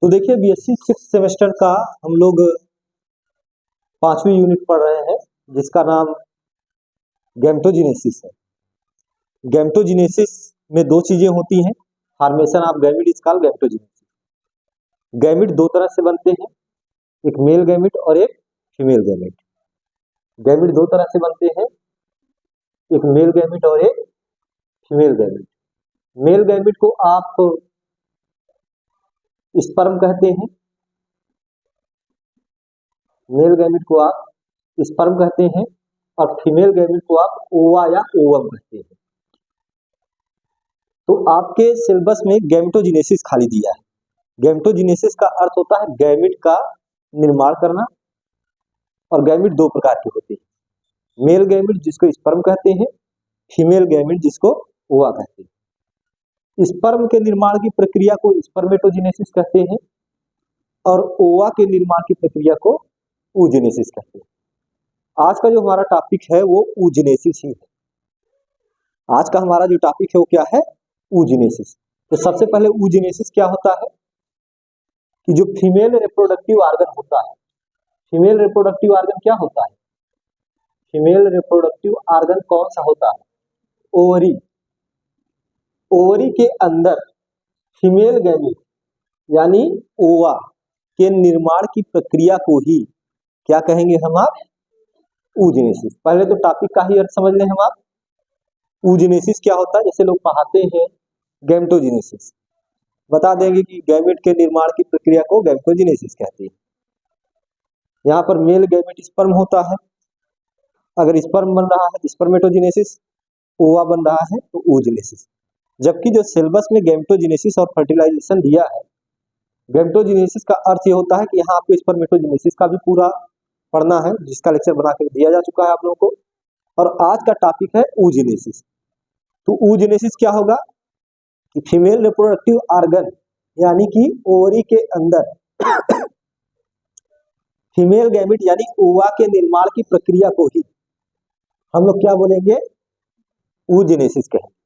तो देखिए BSc 6 semester का हम लोग 5वीं यूनिट पढ़ रहे हैं जिसका नाम गैमेटोजेनेसिस है। गैमेटोजेनेसिस में दो चीजें होती हैं, formation of gamete is called gametogenesis. Gamete दो तरह से बनते हैं, एक मेल गैमेट और एक फीमेल गैमेट। गैमेट दो तरह से बनते हैं, एक मेल गैमेट और एक फीमेल गैमेट। मेल गैमेट को आप स्पर्म कहते हैं, मेल गैमेट को आप स्पर्म कहते हैं और फीमेल गैमेट को आप ओवा या ओवम कहते हैं। तो आपके सिलेबस में गैमेटोजेनेसिस खाली दिया है। गैमेटोजेनेसिस का अर्थ होता है गैमेट का निर्माण करना, और गैमेट दो प्रकार के होते हैं, मेल गैमेट जिसको स्पर्म कहते हैं, फीमेल गैमेट जिसको ओवा कहते हैं। स्पर्म के निर्माण की प्रक्रिया को स्पर्मेटोजेनेसिस कहते हैं और ओवा के निर्माण की प्रक्रिया को oogenesis कहते हैं। आज का जो हमारा टॉपिक है वो oogenesis ही है। आज का हमारा जो टॉपिक है वो क्या है? oogenesis। तो सबसे पहले oogenesis क्या होता है कि जो फीमेल रिप्रोडक्टिव ऑर्गन होता है, फीमेल रिप्रोडक्टिव ऑर्गन क्या होता है? फीमेल रिप्रोडक्टिव ऑर्गन कौन सा होता है? ओवरी। ओवरी के अंदर फीमेल गैमेट यानी ओवा के निर्माण की प्रक्रिया को ही क्या कहेंगे हम आप? oogenesis। पहले तो टॉपिक का ही अर्थ समझ लें हम आप। oogenesis क्या होता है? जैसे लोग पढ़ाते हैं गैमेटोजेनेसिस, बता देंगे कि गैमेट के निर्माण की प्रक्रिया को गैमेटोजेनेसिस कहते हैं। यहाँ पर मेल गैमेट स्पर्म होता है, अगर स्पर्म बन रहा है स्पर्मेटोजेनेसिस, ओवा बन रहा है तो oogenesis। जबकि जो सिलेबस में गैमेटोजेनेसिस और फर्टिलाइजेशन दिया है, गैमेटोजेनेसिस का अर्थ ये होता है कि यहाँ आपको स्पर्मेटोजेनेसिस का भी पूरा पढ़ना है, जिसका लेक्चर बना कर दिया जा चुका है आप लोगों को। और आज का टॉपिक है oogenesis। तो oogenesis क्या होगा कि फीमेल रिप्रोडक्टिव ऑर्गन यानी कि ओवरी के अंदर फीमेल गैमेट यानी ओवा के निर्माण की प्रक्रिया को ही हम लोग क्या बोलेंगे? oogenesis कहेंगे।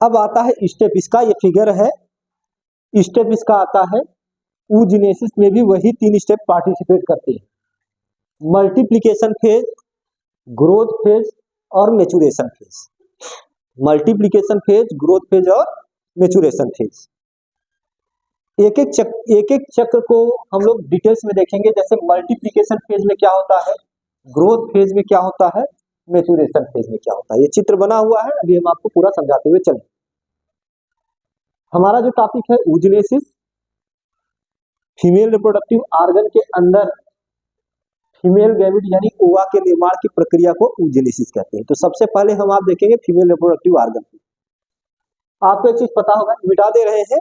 अब आता है स्टेप, इसका ये फिगर है, स्टेप इसका आता है। oogenesis में भी वही 3 स्टेप पार्टिसिपेट करते हैं, मल्टीप्लिकेशन फेज, ग्रोथ फेज और maturation phase. Multiplication phase, growth phase और मैच्योरेशन फेज। एक एक चक्र को हम लोग डिटेल्स में देखेंगे। जैसे मल्टीप्लिकेशन फेज में क्या होता है, ग्रोथ फेज में क्या होता है, मैच्योरेशन फेज में क्या होता है, ये चित्र बना हुआ है, अभी हम आपको पूरा समझाते हुए चलें। हमारा जो टॉपिक है oogenesis, फीमेल रिप्रोडक्टिव ऑर्गन के अंदर फीमेल गैमेट यानी ओवा के निर्माण की प्रक्रिया को oogenesis कहते हैं। तो सबसे पहले हम आप देखेंगे फीमेल रिप्रोडक्टिव ऑर्गन। आपको एक चीज पता होगा, मिटा दे रहे हैं,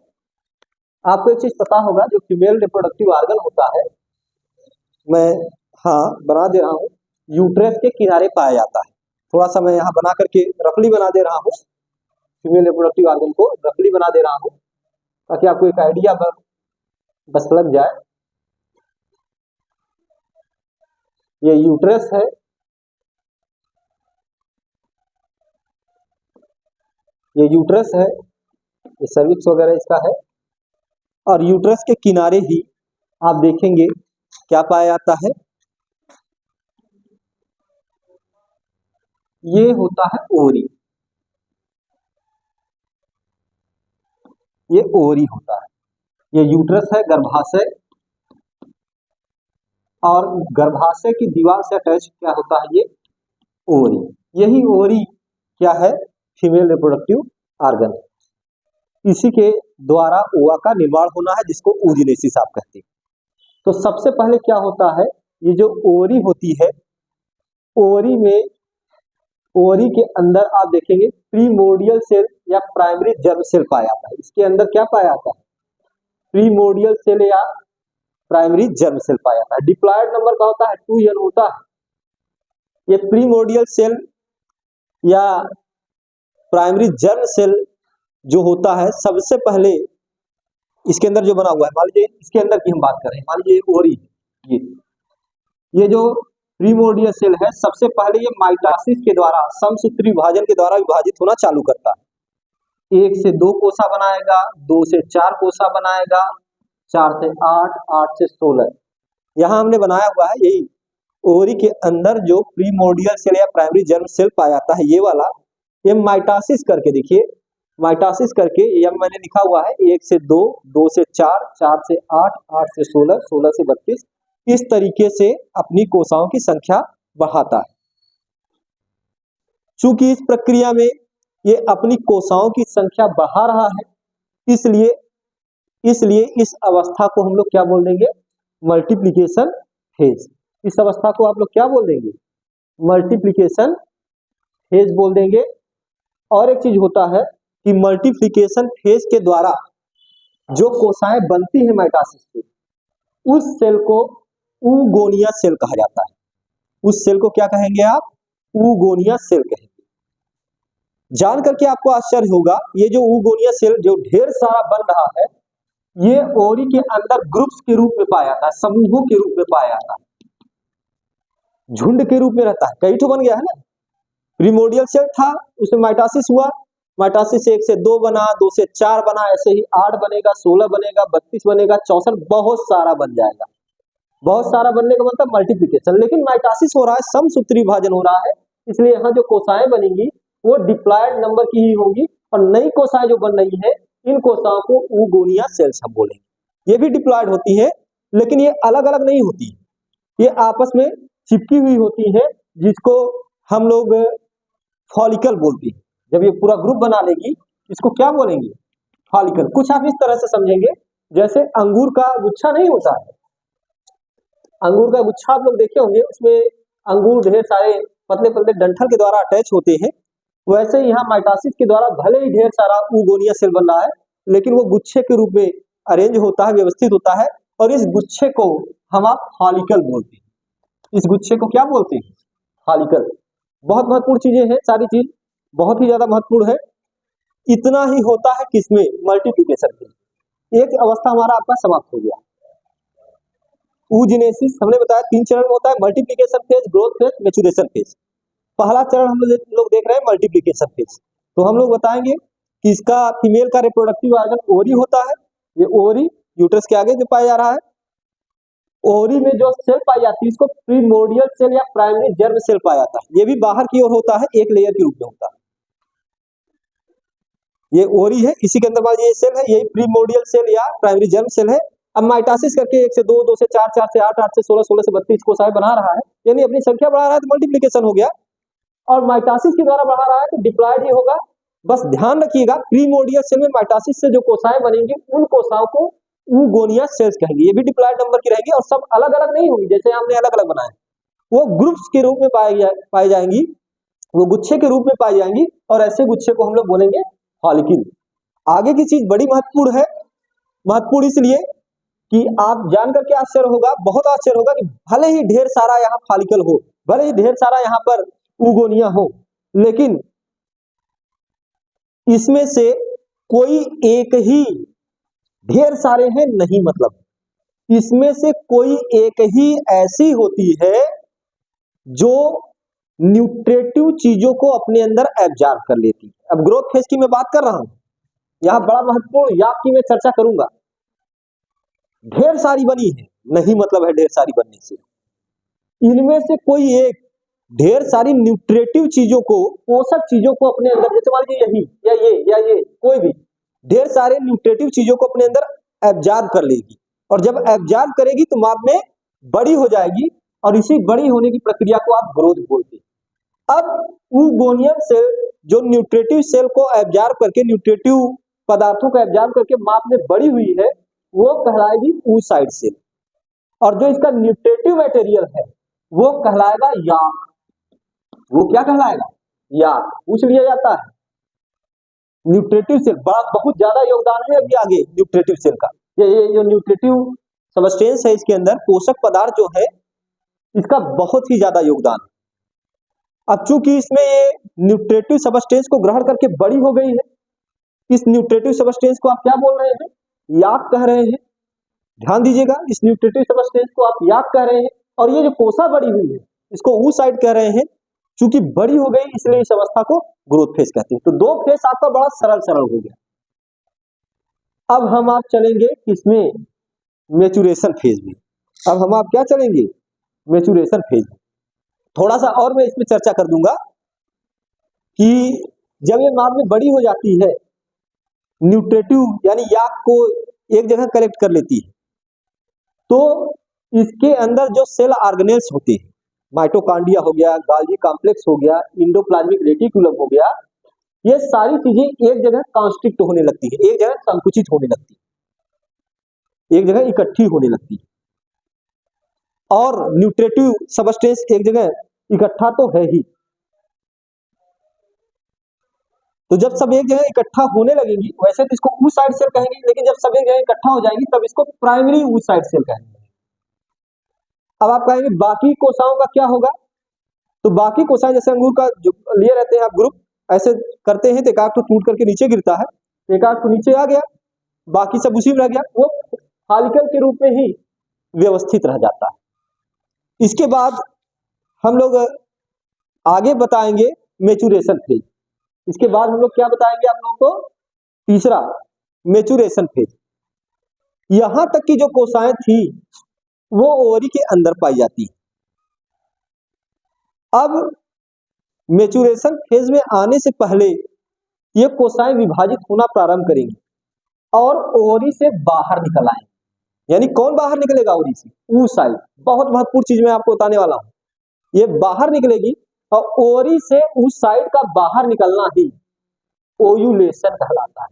आपको एक चीज पता होगा, जो फीमेल रिप्रोडक्टिव ऑर्गन होता है, मैं बना दे रहा हूँ, यूट्रस के किनारे पाया जाता है। थोड़ा सा मैं यहाँ बना करके रफली बना दे रहा हूँ, फीमेल रिप्रोडक्टिव ऑर्गन को रफली बना दे रहा हूँ ताकि आपको एक आइडिया बस लग जाए। ये यूट्रस है, ये यूट्रस है, ये सर्विक्स वगैरह इसका है, और यूट्रस के किनारे ही आप देखेंगे क्या पाया जाता है, ये होता है ओवरी। ये ओवरी होता है, ये यूट्रस है, गर्भाशय, और गर्भाशय की दीवार से अटैच क्या होता है, ये ओवरी। यही ओवरी क्या है? Female reproductive organ. इसी के द्वारा ओवा का निर्माण होना है, जिसको oogenesis आप कहते हैं। तो सबसे पहले क्या होता है, ये जो ओवरी होती है, ओवरी में, ओवरी के अंदर आप देखेंगे प्रीमोर्डियल सेल या प्राइमरी जर्म सेल पाया जाता है। इसके अंदर क्या पाया जाता है? प्रीमोर्डियल सेल या प्राइमरी जर्म सेल पाया जाता है। डिप्लॉयड नंबर का होता है 2n होता है। ये प्रीमोर्डियल सेल या प्राइमरी जर्म सेल जो होता है, सबसे पहले इसके अंदर जो बना हुआ है, मान लीजिए इसके अंदर की हम बात करें, मान लीजिए ओवरी, ये जो प्रीमोर्डियल सेल है, सबसे पहले ये माइटोसिस के द्वारा, समसूत्री विभाजन के द्वारा विभाजित होना चालू करता है। 1 से 2 कोसा बनाएगा, 2 से 4 कोसा बनाएगा, 4 से 8, 8 से 16। यहाँ हमने बनाया हुआ है यही ओवरी के अंदर जो प्रीमोर्डियल सेल या प्राइमरी जर्म सेल पाया जाता है, ये वाला, ये माइटोसिस करके देखिए, माइटोसिस करके ये मैंने लिखा हुआ है 1 से 2, 2 से 4, 4 से 8, 8 से 16, 16 से 32, इस तरीके से अपनी कोशिकाओं की संख्या बढ़ाता है। चूंकि इस प्रक्रिया में ये अपनी कोशिकाओं की संख्या बढ़ा रहा है, इसलिए इस अवस्था को हम लोग क्या बोल देंगे, मल्टीप्लिकेशन फेज। इस अवस्था को आप लोग क्या बोल देंगे, मल्टीप्लिकेशन फेज बोल देंगे। और एक चीज होता है कि मल्टीप्लिकेशन फेज के द्वारा जो कोशिकाएं बनती है माइटोसिस से, उस सेल को ऊगोनिया सेल कहा जाता है। उस सेल को क्या कहेंगे आप, ऊगोनिया सेल कहेंगे। जान करके आपको आश्चर्य होगा, ये जो ऊगोनिया सेल जो ढेर सारा बन रहा है, ये ओवरी के अंदर ग्रुप्स के रूप में पाया जाता है, समूहों के रूप में पाया जाता है, झुंड के रूप में रहता है। कई ठो बन गया है ना, प्रीमोर्डियल सेल था, उसमें माइटोसिस हुआ, माइटोसिस से 1 से 2 बना, 2 से 4 बना, ऐसे ही 8 बनेगा, 16 बनेगा, 32 बनेगा, 64, बहुत सारा बन जाएगा। बहुत सारा बनने का मतलब मल्टीप्लिकेशन। लेकिन माइटोसिस हो रहा है, समसूत्री विभाजन हो रहा है, इसलिए यहाँ जो कोशिकाएं बनेंगी वो डिप्लॉयड नंबर की ही होंगी, और नई कोशिकाएं जो बन रही है, इन कोशिकाओं को ऊगोनिया सेल्स हम बोलेंगे। ये भी डिप्लॉयड होती है, लेकिन ये अलग अलग नहीं होती, ये आपस में चिपकी हुई होती है, जिसको हम लोग फॉलिकल बोलते हैं। जब ये पूरा ग्रुप बना लेगी, इसको क्या बोलेंगे, फॉलिकल। कुछ आप इस तरह से समझेंगे, जैसे अंगूर का गुच्छा नहीं होता है, अंगूर का गुच्छा आप लोग देखे होंगे, उसमें अंगूर ढेर सारे पतले पतले डंठल के द्वारा अटैच होते हैं। वैसे यहाँ माइटोसिस के द्वारा भले ही ढेर सारा ऊगोनिया सेल बन रहा है, लेकिन वो गुच्छे के रूप में अरेंज होता है, व्यवस्थित होता है, और इस गुच्छे को हम आप फॉलिकल बोलते हैं। इस गुच्छे को क्या बोलते हैं, फॉलिकल। बहुत महत्वपूर्ण चीजें हैं, सारी चीज बहुत ही ज्यादा महत्वपूर्ण है। इतना ही होता है किसमें, मल्टीप्लिकेशन में। एक अवस्था हमारा आपका समाप्त हो गया। oogenesis हमने बताया 3 चरण में होता है, multiplication phase, growth phase, maturation phase. पहला चरण हम लोग देख रहे हैं मल्टीप्लिकेशन फेज। तो हम लोग बताएंगे कि इसका फीमेल का रिप्रोडक्टिव ऑर्गन ओवरी होता है। ये ओवरी यूट्रस के आगे जो पाया जा रहा है, ओवरी में जो सेल पाई जाती है, इसको प्रीमोर्डियल सेल या प्राइमरी जर्म सेल पाया जाता है। ये भी बाहर की ओर होता है, एक लेयर के रूप में होता है। ये ओवरी है, इसी के अंदर मान लीजिए ये सेल है, यही प्रीमोर्डियल सेल या प्राइमरी जर्म सेल है। अब माइटोसिस करके 1 से 2, 2 से 4, 4 से 8, 8 से 16, 16 से 32 कोशिकाएं बना रहा है, यानी अपनी संख्या बढ़ा रहा है, तो मल्टीप्लिकेशन हो गया। और माइटोसिस के द्वारा बढ़ा रहा है तो डिप्लॉयड ही होगा। बस ध्यान रखिएगा, प्रीमोर्डियल सेल में माइटोसिस से जो कोशिकाएं बनेंगी, उन कोशिकाओं को ऊगोनिया सेल्स कहेंगे। ये भी डिप्लॉयड नंबर की रहेंगी, और सब अलग अलग नहीं होंगी जैसे हमने अलग अलग बनाए, वो ग्रुप्स के रूप में पाई जाएंगी, वो गुच्छे के रूप में पाई जाएंगी, और ऐसे गुच्छे को हम लोग बोलेंगे फॉलिकल। आगे की चीज बड़ी महत्वपूर्ण है, महत्वपूर्ण इसलिए कि आप जानकर के आश्चर्य होगा, बहुत आश्चर्य होगा, कि भले ही ढेर सारा यहाँ फॉलिकल हो, भले ही ढेर सारा यहाँ पर ऊगोनिया हो, लेकिन इसमें से कोई एक ही, ढेर सारे हैं नहीं, मतलब इसमें से कोई एक ही ऐसी होती है जो न्यूट्रेटिव चीजों को अपने अंदर एब्जॉर्ब कर लेती है। अब ग्रोथ फेज की मैं बात कर रहा हूं, यहां बड़ा महत्वपूर्ण याद की मैं चर्चा करूंगा। ढेर सारी बनी है नहीं मतलब है ढेर सारी बनने से, इनमें से कोई एक ढेर सारी न्यूट्रेटिव चीजों को, पोषक चीजों को अपने अंदर, जैसे मान लीजिए यही या ये कोई भी ढेर सारे न्यूट्रेटिव चीजों को अपने अंदर एब्जॉर्ब कर लेगी, और जब एब्जॉर्ब करेगी तो बाद में बड़ी हो जाएगी, और इसी बड़ी होने की प्रक्रिया को आप ग्रोथ बोलते हैं। अब ऊगोनियन सेल जो न्यूट्रेटिव सेल को एब्जॉर्ब करके, न्यूट्रेटिव पदार्थों को एब्जॉर्ब करके माप में बड़ी हुई है, वो कहलाएगी oocyte सेल, और जो इसका न्यूट्रेटिव मटेरियल है वो कहलाएगा याक। वो क्या कहलाएगा, याक। पूछ लिया जाता है न्यूट्रेटिव सेल, बहुत ज्यादा योगदान है अभी आगे न्यूट्रेटिव सेल का। ये जो न्यूट्रेटिव सबस्टेंस है, इसके अंदर पोषक पदार्थ जो है, इसका बहुत ही ज्यादा योगदान है। अब चूंकि इसमें ये न्यूट्रेटिव सबस्टेंस को ग्रहण करके बड़ी हो गई है, इस न्यूट्रेटिव सबस्टेंस को आप क्या बोल रहे हैं, याक कह रहे हैं। ध्यान दीजिएगा, इस न्यूट्रेटिव सबस्टेंस को आप याक कह रहे हैं, और ये जो कोसा बड़ी हुई है इसको oocyte कह रहे हैं। चूंकि बड़ी हो गई इसलिए इस अवस्था को ग्रोथ फेज कहते हैं। तो 2 फेज आपका बड़ा सरल हो गया। अब हम आप चलेंगे किसमें, मैच्योरेशन फेज में। अब हम आप क्या चलेंगे, मैच्योरेशन फेज में। थोड़ा सा और मैं इसमें चर्चा कर दूंगा कि जब ये बाद में बड़ी हो जाती है, न्यूट्रेटिव यानी याक को एक जगह कलेक्ट कर लेती है, तो इसके अंदर जो सेल ऑर्गेनेल्स होते हैं, माइटोकॉन्ड्रिया हो गया, गोल्गी कॉम्प्लेक्स हो गया, एंडोप्लाज्मिक रेटिकुलम हो गया, ये सारी चीजें एक जगह कॉन्स्ट्रिक्ट होने लगती है, एक जगह संकुचित होने लगती है, एक जगह इकट्ठी होने लगती है। और न्यूट्रेटिव सबस्टेंस एक जगह इकट्ठा तो है ही, तो जब सब एक जगह इकट्ठा होने लगेंगी, वैसे तो इसको oocyte सेल कहेंगे, लेकिन जब सब एक जगह इकट्ठा हो जाएंगी तब इसको प्राइमरी oocyte सेल कहेंगे। अब आप कहेंगे बाकी कोशिकाओं का क्या होगा, तो बाकी कोशिकाएं जैसे अंगूर का जो लिए रहते हैं आप ग्रुप, ऐसे करते हैं तो एक आध तो टूट करके नीचे गिरता है, एक आध तो नीचे आ गया, बाकी सब उसी में रह गया, वो फॉलिकल के रूप में ही व्यवस्थित रह जाता है। इसके बाद हम लोग आगे बताएंगे मैच्योरेशन फेज। इसके बाद हम लोग क्या बताएंगे आप लोगों को, तीसरा मैच्योरेशन फेज। यहां तक की जो कोशिकाएं थी वो ओवरी के अंदर पाई जाती है। अब मैच्योरेशन फेज में आने से पहले ये कोशिकाएं विभाजित होना प्रारंभ करेंगी और ओवरी से बाहर निकल आएंगी। यानी कौन बाहर निकलेगा ओवरी से, oocyte। बहुत महत्वपूर्ण चीज मैं आपको बताने वाला हूं, ये बाहर निकलेगी और ओवरी से oocyte का बाहर निकलना ही ओव्यूलेशन कहलाता है।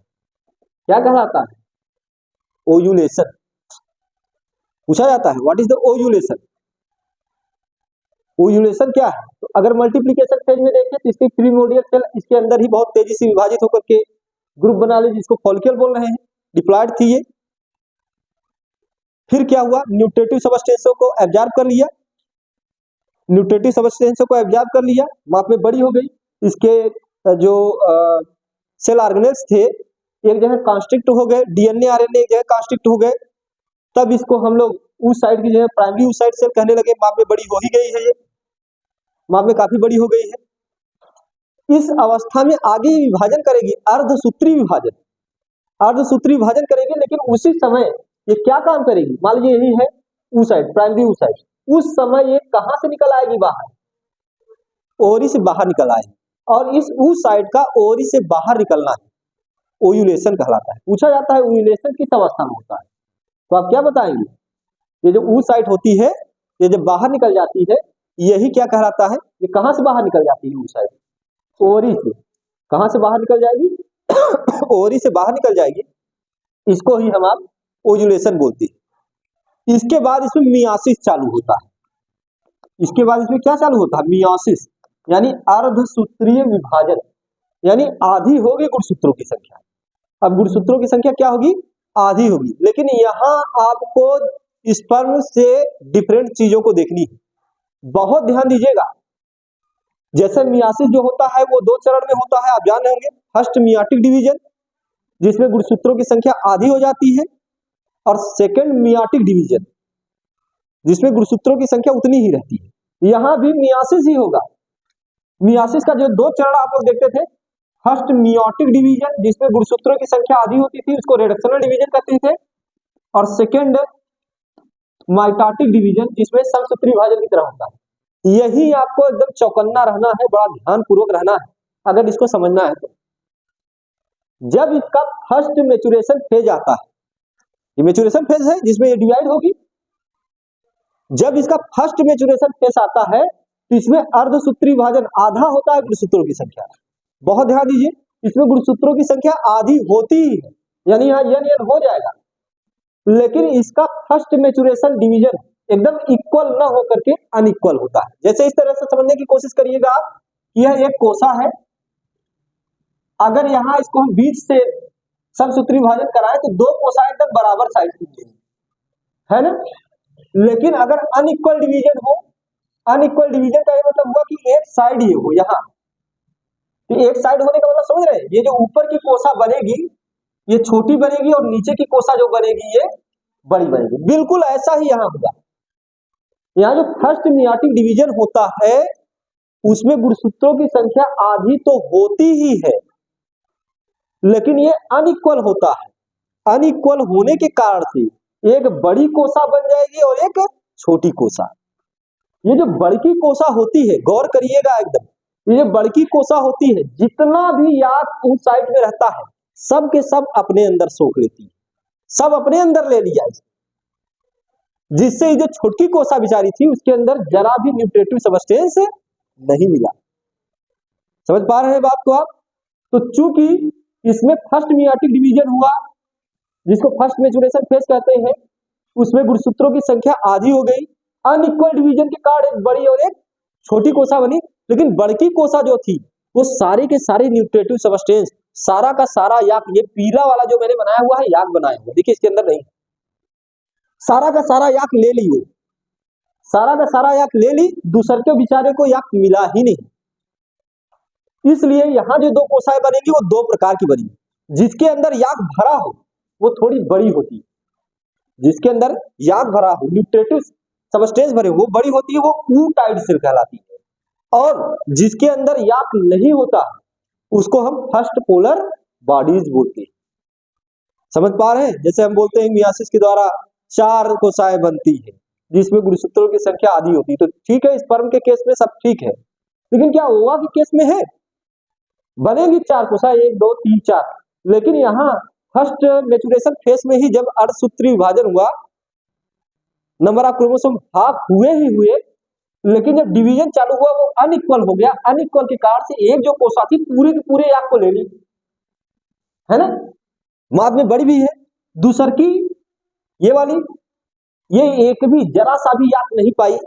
क्या कहलाता है, ओव्यूलेशन। पूछा जाता है what is the ovulation. Ovulation क्या है, तो अगर मल्टीप्लिकेशन फेज में देखें तो इसके प्रीमोर्डियल सेल इसके अंदर ही बहुत तेजी से विभाजित होकर के ग्रुप बना ली, जिसको फॉलिकल बोल रहे हैं, डिप्लॉयड थी ये। फिर क्या हुआ, न्यूट्रेटिव सबस्टेंसों को एब्जॉर्ब कर लिया, न्यूट्रेटिव सबस्टेंसों को एब्जॉर्ब कर लिया, माप में बड़ी हो गई, इसके जो सेल ऑर्गेनेल्स थे एक जगह कॉन्स्ट्रिक्ट हो गए, डीएनए आरएनए एक जगह कॉन्स्ट्रिक्ट हो गए, तब इसको हम लोग oocyte की जगह प्राइमरी oocyte सेल कहने लगे। माप में बड़ी हो ही गई है, ये माप में काफी बड़ी हो गई है। इस अवस्था में आगे विभाजन करेगी, अर्धसूत्री विभाजन, अर्धसूत्री विभाजन करेगी, लेकिन उसी समय ये क्या काम करेगी, मान लीजिए यही है oocyte, प्राइमरी oocyte, उस समय ये कहां से निकल आएगी, बाहर, ओवरी से बाहर निकल आएगी, और इस oocyte का ओवरी से बाहर निकलना है ओव्यूलेशन कहलाता है। पूछा जाता है ओव्यूलेशन किस अवस्था में होता है, तो आप क्या बताएंगे, ये जो oocyte होती है ये जब बाहर निकल जाती है, यही क्या कहलाता है, ये कहां से बाहर निकल जाती है oocyte, ओवरी से। कहां से बाहर निकल जाएगी ओवरी से बाहर निकल जाएगी, इसको ही हम आप ओव्यूलेशन बोलते हैं। इसके बाद इसमें मियासिस चालू होता है, इसके बाद इसमें क्या चालू होता है, मियासिस, यानी अर्धसूत्रीय विभाजन, यानी आधी होगी गुणसूत्रों की संख्या। अब गुणसूत्रों की संख्या क्या होगी, आधी होगी, लेकिन यहां आपको स्पर्म से डिफरेंट चीजों को देखनी है, बहुत ध्यान दीजिएगा। जैसे मियासिस जो होता है वो दो चरण में होता है, आप जान रहे होंगे, फर्स्ट मियाटिक डिवीजन जिसमें गुणसूत्रों की संख्या आधी हो जाती है, और सेकेंड मियाटिक डिवीजन जिसमें गुणसूत्रों की संख्या उतनी ही रहती है। यहां भी मियासिस ही होगा। मियासिस का जो दो चरण आप लोग देखते थे, फर्स्ट मियोटिक डिवीजन जिसमें गुणसूत्रों की संख्या आधी होती थी, उसको रिडक्शनल डिवीजन कहते थे, और सेकेंड माइटोटिक डिवीजन जिसमें समसूत्री विभाजन की तरह होता है। यही आपको एकदम चौकन्ना रहना है, बड़ा ध्यान पूर्वक रहना है अगर इसको समझना है तो। जब इसका फर्स्ट मैच्योरेशन फेज आता है, ये मैच्योरेशन फेज है जिसमें ये डिवाइड होगी, जब इसका फर्स्ट मैच्योरेशन फेज आता है तो इसमें अर्धसूत्री विभाजन आधा होता है गुणसूत्रों की संख्या। बहुत ध्यान दीजिए, इसमें गुणसूत्रों की संख्या आधी होती ही है, यानी यहाँ n हो जाएगा, लेकिन इसका फर्स्ट मैच्योरेशन डिवीजन एकदम इक्वल ना होकर के अनइक्वल होता है। जैसे इस तरह से समझने की कोशिश करिएगा आप, यह एक कोसा है, अगर यहाँ इसको हम बीच से समसूत्री विभाजन कराएं तो दो कोसा एकदम बराबर साइज की है ना, लेकिन अगर अनइक्वल डिवीजन हो, अनइक्वल डिवीजन का ये मतलब हुआ कि एक साइड ये हो, यहाँ तो एक साइड होने का मतलब समझ रहे हैं, ये जो ऊपर की कोसा बनेगी ये छोटी बनेगी और नीचे की कोसा जो बनेगी ये बड़ी बनेगी। बिल्कुल ऐसा ही यहाँ होगा। यहाँ जो फर्स्ट मियाटिक डिवीजन होता है उसमें गुणसूत्रों की संख्या आधी तो होती ही है, लेकिन ये अनइक्वल होता है। अनइक्वल होने के कारण से एक बड़ी कोसा बन जाएगी और एक छोटी कोसा। ये जो बड़की कोसा होती है, गौर करिएगा एकदम, ये जो बड़की कोसा होती है, जितना भी याक उस साइड में रहता है सब के सब अपने अंदर सोख लेती है, सब अपने अंदर ले लिया इसने, जिससे ये जो छोटी कोसा बिचारी थी उसके अंदर जरा भी न्यूट्रिटिव सब्सटेंस नहीं मिला। समझ पा रहे हैं बात को आप? तो चूंकि इसमें फर्स्ट मियाटिक डिवीजन हुआ, जिसको फर्स्ट मैच्योरेशन फेज कहते हैं, उसमें गुणसूत्रों की संख्या आधी हो गई, अनइक्वल डिवीजन के कारण एक बड़ी और एक छोटी कोसा बनी। लेकिन बड़की कोसा जो थी वो सारे के सारे न्यूट्रिटिव सब्सटेंस, सारा का सारा याक, ये पीला वाला जो मैंने बनाया हुआ है याक बनाया हुआ, देखिए इसके अंदर नहीं, सारा का सारा याक ले ली, वो सारा का सारा याक ले ली, दूसरे के बेचारे को याक मिला ही नहीं। इसलिए यहाँ जो दो कोसाएं बनेगी वो दो प्रकार की बनी, जिसके अंदर याक भरा हो वो थोड़ी बड़ी होती है, जिसके अंदर याक भरा हो, न्यूट्रिटिव सब्सटेंस भरे वो बड़ी होती है, वो ऊटाइड सेल कहलाती है। और जिसके अंदर याक नहीं होता उसको हम फर्स्ट पोलर बॉडीज बोलते हैं। समझ पा रहे हैं? जैसे हम बोलते हैं मियासिस के द्वारा 4 कोसाएं बनती है जिसमें गुणसूत्रों की संख्या आधी होती है, तो ठीक है, स्पर्म के केस में सब ठीक है, लेकिन क्या ओवा के केस में है? बनेगी 4 कोसाएं, 1 2 3 4, लेकिन यहाँ फर्स्ट मैच्योरेशन फेज में ही जब अर्धसूत्री विभाजन हुआ, नंबर ऑफ क्रोमोसोम हाफ हुए ही हुए, लेकिन जब डिवीजन चालू हुआ वो अनइक्वल हो गया। अनइक्वल के कारण से एक जो कोसा थी पूरे के पूरे याक को ले ली, है ना, बाद में बड़ी भी है, दूसर की ये वाली ये एक भी जरा सा भी याक नहीं पाई,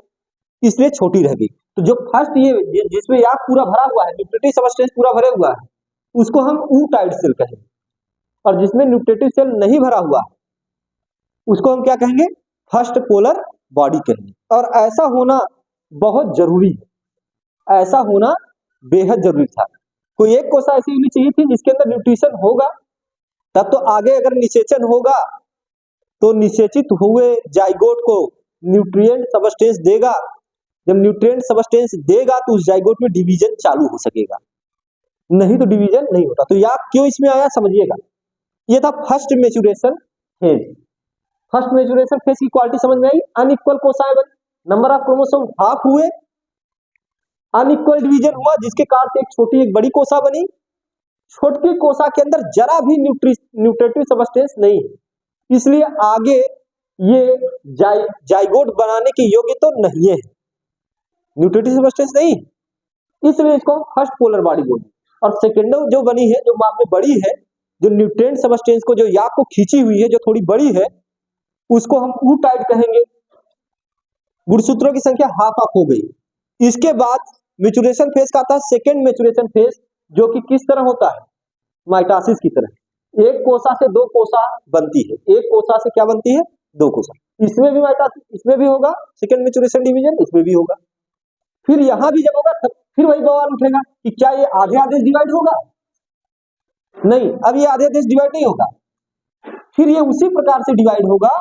इसलिए छोटी रह गई। तो जो फर्स्ट ये जिसमें याक पूरा भरा हुआ है, न्यूट्रिटिव सब्सटेंस पूरा भरे हुआ है, उसको हम ऊटाइड सेल कहेंगे, और जिसमें न्यूट्रिटिव सेल नहीं भरा हुआ उसको हम क्या कहेंगे? फर्स्ट पोलर बॉडी कहेंगे। और ऐसा होना बहुत जरूरी है, ऐसा होना बेहद जरूरी था। कोई एक कोसा ऐसी होनी चाहिए थी जिसके अंदर न्यूट्रिशन होगा, तब तो आगे अगर निषेचन होगा तो निषेचित हुए जाइगोट को न्यूट्रिएंट सब्सटेंस देगा, जब न्यूट्रिएंट सब्सटेंस देगा तो उस जाइगोट में डिवीजन चालू हो सकेगा, नहीं तो डिवीजन नहीं होता। तो याक क्यों इसमें आया समझिएगा। ये था first maturation phase. First maturation phase की क्वालिटी समझ में आई? अनइक्वल कोसाएं बनी, नंबर ऑफ क्रोमोसोम हाफ हुए, अनइक्वल डिवीजन हुआ, जिसके कारण से एक छोटी एक बड़ी कोसा बनी। छोटी कोसा के अंदर जरा भी न्यूट्रिटिव सब्सटेंस नहीं है, इसलिए आगे ये जाइगोट बनाने के योग्य तो नहीं है, न्यूट्रिटिव सब्सटेंस नहीं, इसलिए इसको हम फर्स्ट पोलर बॉडी बोलते हैं। और सेकेंड जो बनी है, जो माप में बड़ी है, जो न्यूट्रिएंट सब्सटेंस को, जो याक को खींची हुई है, जो थोड़ी बड़ी है, उसको हम ऊटाइड कहेंगे। गुणसूत्रों की संख्या हाफ हाफ हो गई। इसके बाद मैच्योरेशन फेज का आता है सेकेंड मैच्योरेशन फेज, जो कि किस तरह होता है? माइटोसिस की तरह। एक कोसा से दो कोसा बनती है, एक कोसा से क्या बनती है? दो कोसा। इसमें भी माइटोसिस, इसमें भी होगा सेकेंड मैच्योरेशन डिवीजन, इसमें भी होगा। फिर यहां भी जब होगा फिर वही सवाल उठेगा कि क्या ये आधे आधे डिवाइड होगा? नहीं, अब ये आधे आधे डिवाइड नहीं होगा, फिर ये उसी प्रकार से डिवाइड होगा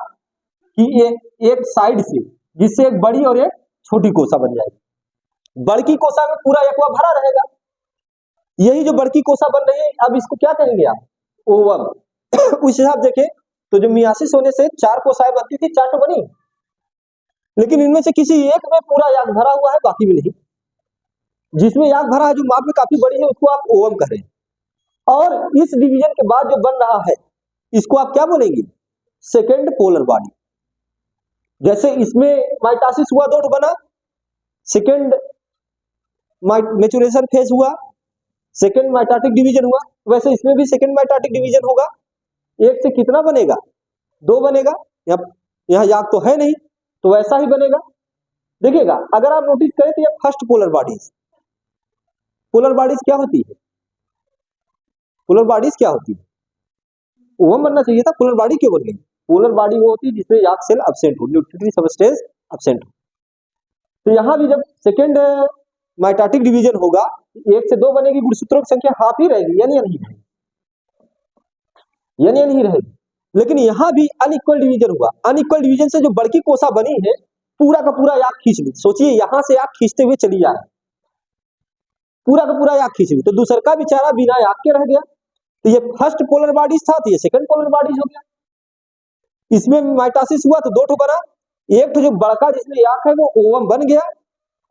कि ये एक साइड से, जिससे एक बड़ी और एक छोटी कोसा बन जाएगी। बड़की कोसा में पूरा यकवा भरा रहेगा, यही जो बड़की कोसा बन रही है, अब इसको क्या कहेंगे आप? ओवम। उस हिसाब देखें तो जो मियासिस होने से 4 कोसाएं बनती थी, 4 तो बनी, लेकिन इनमें से किसी एक में पूरा याक भरा हुआ है, बाकी में नहीं। जिसमें याक भरा है, जो माप में काफी बड़ी है, उसको आप ओवम करें। और इस डिवीजन के बाद जो बन रहा है, इसको आप क्या बोलेंगे? Second polar body. जैसे इसमें माइटोसिस हुआ, दो बना, सेकेंड मैच्योरेशन फेज हुआ, सेकेंड माइटोटिक डिवीजन हुआ, वैसे इसमें भी सेकेंड माइटोटिक डिवीजन होगा। एक से कितना बनेगा? 2 बनेगा। यहाँ याक तो है नहीं, तो वैसा ही बनेगा। देखिएगा, अगर आप नोटिस करें तो ये first polar bodies. Polar bodies क्या होती है? पोलर बॉडीज क्या होती है? ओवम बनना चाहिए था, पोलर बॉडी क्यों बन गई? पोलर बॉडी वो होती है जिसमें याक सेल एब्सेंट हो, न्यूट्रिटिव सब्सटेंस एब्सेंट हो। तो यहां भी जब सेकेंड माइटोटिक डिवीजन होगा, 1 से 2 बनेगी, गुणसूत्रों की संख्या हाफ ही रहेगी, यानी नहीं रहेगी, यानी नहीं रहेगी। लेकिन यहां भी अनइक्वल डिवीजन हुआ, अनइक्वल डिवीजन से जो बड़की कोसा बनी है, पूरा का पूरा याक खींच ली। सोचिए, यहां से याक खींचते हुए चली जा रही, पूरा का पूरा याक खींच ली, तो दूसर का बेचारा बिना याक के रह गया। तो ये फर्स्ट पोलर बॉडीज था, तो ये सेकंड पोलर बॉडीज हो गया। इसमें माइटोसिस हुआ तो 2 ठो बना, एक ठो जो बड़का जिसमें याक है वो ओवम बन गया,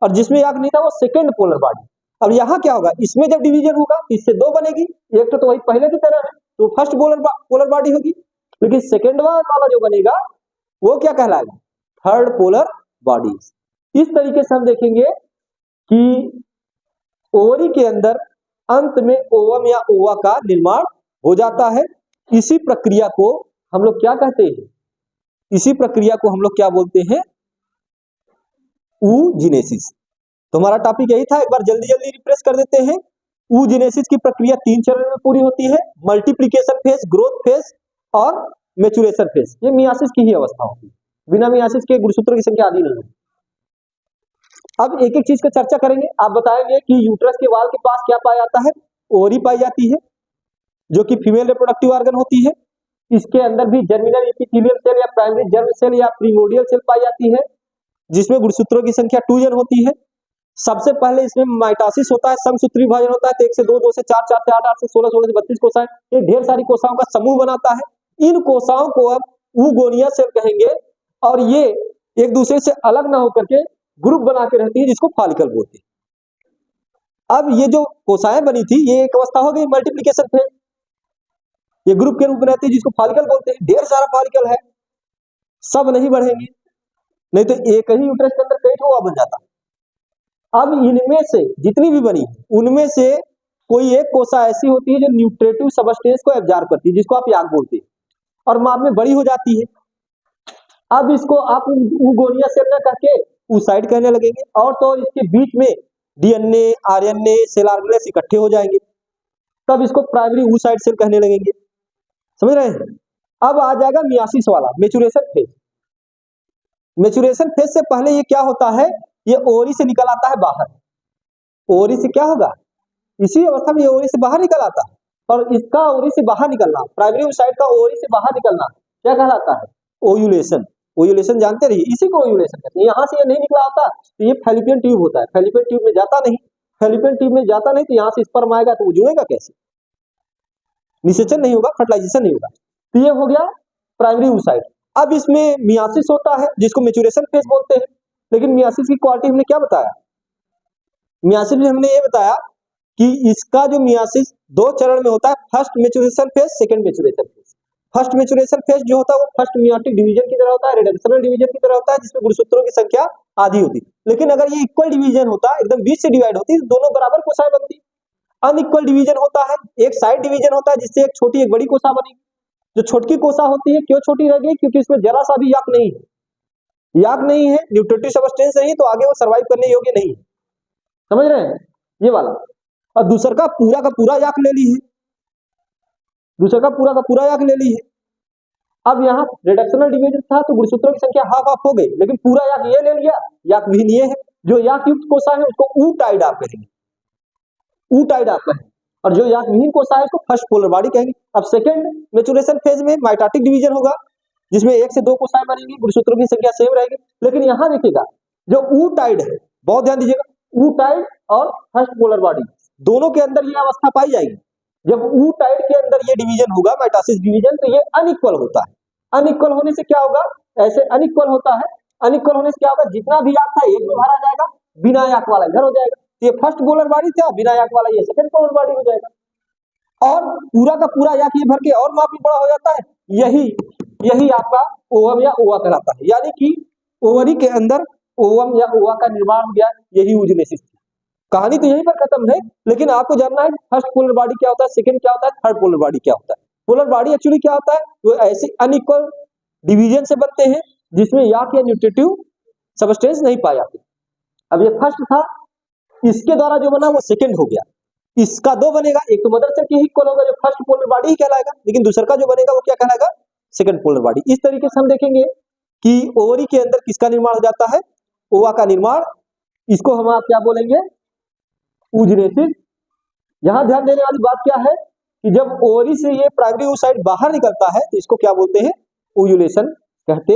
और जिसमें याक नहीं था वो सेकेंड पोलर बॉडी। अब यहाँ क्या होगा, इसमें जब डिवीजन होगा इससे 2 बनेगी, एक तो वही पहले की तरह है तो फर्स्ट पोलर बॉडी होगी, लेकिन सेकेंड वाला जो बनेगा वो क्या कहलाएगा, थर्ड पोलर बॉडी। इस तरीके से हम देखेंगे कि ओवरी के अंदर अंत में ओवम या ओवा का निर्माण हो जाता है। इसी प्रक्रिया को हम लोग क्या कहते हैं, इसी प्रक्रिया को हम लोग क्या बोलते हैं, oogenesis। तो हमारा टॉपिक यही था, एक बार जल्दी जल्दी रिफ्रेश कर देते हैं। oogenesis की प्रक्रिया 3 चरण में पूरी होती है, मल्टीप्लिकेशन फेज, ग्रोथ फेज और मैच्योरेशन फेज। ये मियासिस की ही अवस्था होती है, बिना मियासिस के गुणसूत्रों की संख्या आदि नहीं है। अब एक एक चीज का चर्चा करेंगे। आप बताएंगे कि यूट्रस के वाल के पास क्या पाया जाता है, ओवरी पाई जाती है जो कि फीमेल रिप्रोडक्टिव ऑर्गन होती है। इसके अंदर भी जर्मिनल एपिथेलियल सेल या प्राइमरी जर्म सेल या प्रीमोर्डियल सेल पाई जाती है, जिसमें गुणसूत्रों की संख्या 2 जन होती है। सबसे पहले इसमें माइटोसिस होता है, समसूत्री विभाजन होता है, तो 1 से 2, 2 से 4, 4 से 8, 8 से 16, 16 से 32 कोशिकाएं, ये ढेर सारी कोशिकाओं का समूह बनाता है। इन कोशिकाओं को अब oogonia सेल कहेंगे, और ये एक दूसरे से अलग ना होकर के ग्रुप बना के रहती है, जिसको फॉलिकल बोलते हैं। अब ये जो कोशिकाएं बनी थी, ये एक अवस्था हो गई मल्टीप्लिकेशन फेज, ये ग्रुप के रूप में रहती है, जिसको फॉलिकल बोलते हैं। ढेर सारा फॉलिकल है, सब नहीं बढ़ेंगे, नहीं तो एक ही यूट्रस के अंदर कई ठो बन जाता। अब इनमें से जितनी भी बनी उनमें से कोई एक कोशिका ऐसी होती है जो न्यूट्रेटिव सबस्टेंस को एब्जॉर्ब करती है, जिसको आप याक बोलते हैं, और माप में बड़ी हो जाती है। अब इसको आप oogonia सेल ना करके oocyte कहने लगेंगे, और तो इसके बीच में डीएनए, आरएनए, सेल ऑर्गेनेल्स इकट्ठे हो जाएंगे, तब इसको प्राइमरी oocyte सेल कहने लगेंगे। समझ रहे हैं। अब आ जाएगा मियासिस वाला, मैच्योरेशन फेज। मैच्योरेशन फेज से पहले ये क्या होता है, ये ओवरी से निकल आता है बाहर। ओवरी से क्या होगा, इसी अवस्था में ओवरी से बाहर निकल आता है, और इसका ओवरी से बाहर निकलना, प्राइमरी oocyte का ओवरी से बाहर निकलना क्या कहलाता है, ओव्यूलेशन। ओव्यूलेशन जानते रहिए, इसी को ओव्यूलेशन कहते हैं। यहाँ से ये नहीं निकला होता तो ये फैलोपियन ट्यूब होता है, फैलोपियन ट्यूब में जाता नहीं, फैलोपियन ट्यूब में जाता नहीं, तो यहाँ से स्पर्म आएगा तो वो जुड़ेगा कैसे, निषेचन नहीं होगा, फर्टिलाइजेशन नहीं होगा। तो ये हो गया प्राइमरी oocyte। अब इसमें मियासिस होता है, जिसको मैच्योरेशन फेज बोलते हैं। लेकिन मियासिस की क्वालिटी हमने क्या बताया, मियासिस में हमने ये बताया कि इसका जो मियासिस 2 चरण में होता है, first maturation phase, second maturation phase. First maturation phase जो होता है वो फर्स्ट मियोटिक डिवीजन की तरह होता है, रिडक्शनल डिवीजन की तरह होता है, जिसमें गुणसूत्रों की संख्या आधी होती है। लेकिन अगर ये इक्वल डिवीजन होता है, एकदम 20 से डिवाइड होती है, तो दोनों बराबर कोशिकाएं बनती। अनइक्वल डिवीजन होता है, एक साइड डिवीजन होता है, जिससे एक छोटी एक बड़ी कोशिका बनेगी। जो छोटी कोशिका होती है क्यों छोटी रह गई, क्योंकि इसमें जरा सा भी याक नहीं है, याक नहीं है, न्यूट्रेटिव सबस्टेंस नहीं, तो आगे वो सर्वाइव करने योग्य नहीं है। समझ रहे हैं, ये वाला। और दूसरा का पूरा याक ले ली है, दूसरा का पूरा याक ले ली है। अब यहाँ रिडक्शनल डिवीजन था तो गुणसूत्रों की संख्या हाफ हाफ हो गई, लेकिन पूरा याक ये ले लिया, याक विहीन ये है। जो याक युक्त कोशिका है उसको ootyde आप कहेंगे, ootyde आप कहेंगे, और जो याक विहीन कोशिका है उसको फर्स्ट पोलर बॉडी कहेंगे। अब सेकंड मैच्योरेशन फेज में माइटोटिक डिवीजन होगा, जिसमें 1 से 2 कोशिकाएं बनेंगी, गुणसूत्रों की संख्या सेम रहेगी। लेकिन यहाँ देखिएगा जो ootyde है, बहुत ध्यान दीजिएगा, ootyde और फर्स्ट पोलर बॉडी दोनों के अंदर ये अवस्था पाई जाएगी। जब ootyde के अंदर ये डिवीजन होगा, माइटोसिस डिवीजन, तो ये अनइक्वल होता है। अनइक्वल होने से क्या होगा, ऐसे अनइक्वल होता है, अनइक्वल होने से क्या होगा, जितना भी याक था एक में भरा जाएगा, बिना याक वाला इधर हो जाएगा। ये फर्स्ट पोलर बॉडी था, बिना याक वाला ये सेकंड पोलर बॉडी हो जाएगा, और पूरा का पूरा याक ये भर के और माप में बड़ा हो जाता है। यही आपका ओवम या ओवा कहलाता है। यानी कि ओवरी के अंदर ओवम या ओवा का निर्माण हो गया, यही oogenesis। कहानी तो यहीं पर खत्म है, लेकिन आपको जानना है फर्स्ट पोलर बॉडी क्या होता है, सेकंड क्या होता है, थर्ड पोलर बॉडी क्या होता है। पोलर बॉडी एक्चुअली क्या होता है, वो ऐसी अनइक्वल डिवीजन से बनते हैं जिसमें याक या न्यूट्रेटिव सबस्टेंस नहीं पाए जाते। अब ये फर्स्ट था, इसके द्वारा जो बना वो सेकंड हो गया, इसका 2 बनेगा, एक तो मदर सेल की इक्वल होगा जो फर्स्ट पोलर बॉडी ही कहलाएगा, लेकिन दूसरा का जो बनेगा वो क्या कहलाएगा, सेकंड पोलर बॉडी। इस तरीके से हम देखेंगे कि ओवरी के अंदर किसका निर्माण हो जाता है, ओवा का निर्माण। इसको हम आप क्या बोलेंगे, oogenesis। यहां ध्यान देने वाली बात क्या है कि जब ओवरी से ये प्राइमरी oocyte बाहर निकलता है तो इसको क्या बोलते हैं, ओव्यूलेशन कहते